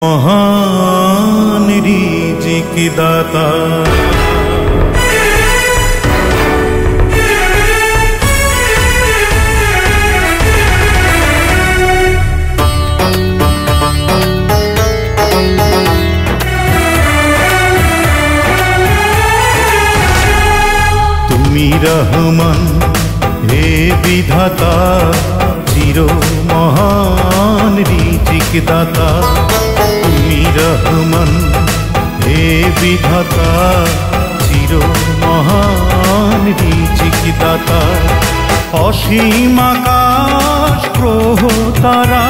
महान रिज़्क़ दाता तुमी रहमान हे विधाता चिर महान रिज़्क़ दाता तुमी रहमान हे विधाता चिर महान रिज़्क़ दाता असीम आकाश ग्रह तारा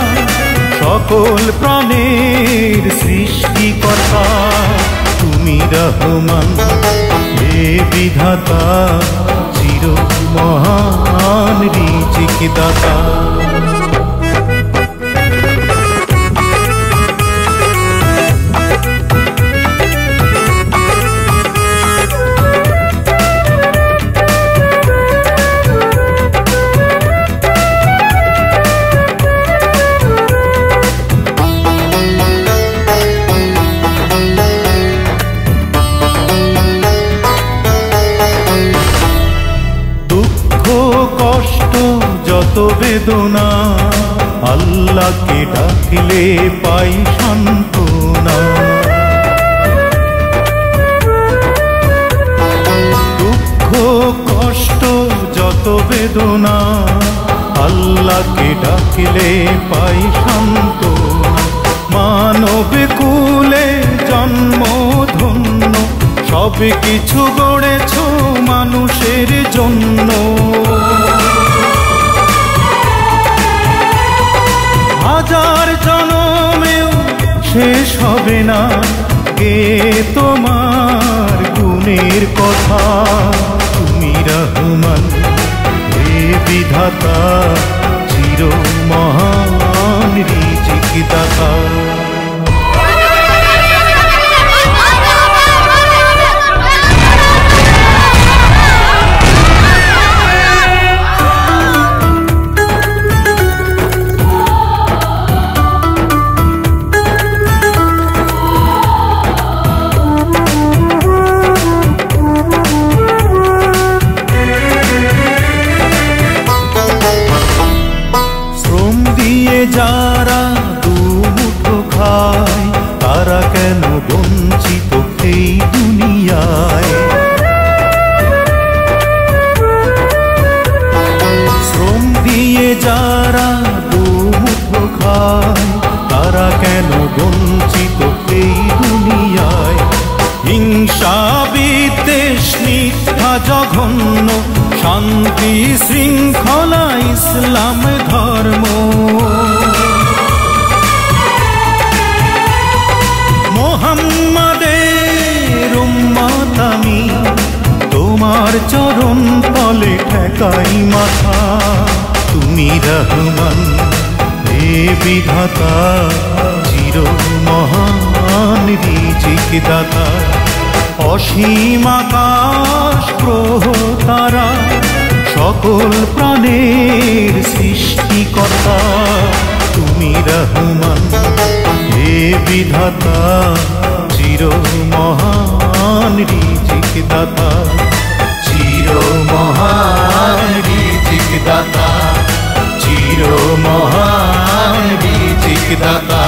सकल प्राणेर सृष्टिकर्ता तुमी रहमान हे विधाता चिर महान रिज़्क़ दाता যত বেদনা আল্লাহকে ডাকলে পাই সান্ত্বনা দুঃখ কষ্ট যত বেদনা আল্লাহকে ডাকলে পাই সান্ত্বনা মানব কুলে জন্ম ধন্য সব কিছু গড়েছ মানুষের জন্য হাজার জনমেও শেষ হবে না কে তোমার গুণের কথা তুমি রহমান হে বিধাতা চির মহান রিज़्क़ দাতা যারা দুমুঠো খায় তারা কেন বঞ্চিত এই দুনিয়ায় শ্রম দিয়ে যারা দুমুঠো খায় তারা কেন বঞ্চিত এই দুনিয়ায় হিংসা বিদ্বেষ মিথ্যা জঘন্য শান্তি শৃঙ্খলা ইসলাম ধর্ম মোহাম্মদের উম্মত আমি তোমার চরণ তলে ঠেকাই মাথা তুমি রহমান হে বিধাতা চির মহান রিज़्क़ দাতা অসীম আকাশ গ্রহ তারা সকল প্রাণের সৃষ্টিকর্তা তুমি রহমান হে বিধাতা চির মহান রিज़्क़ দাতা চির মহান রিज़्क़ দাতা চির মহান রিज़्क़ দাতা।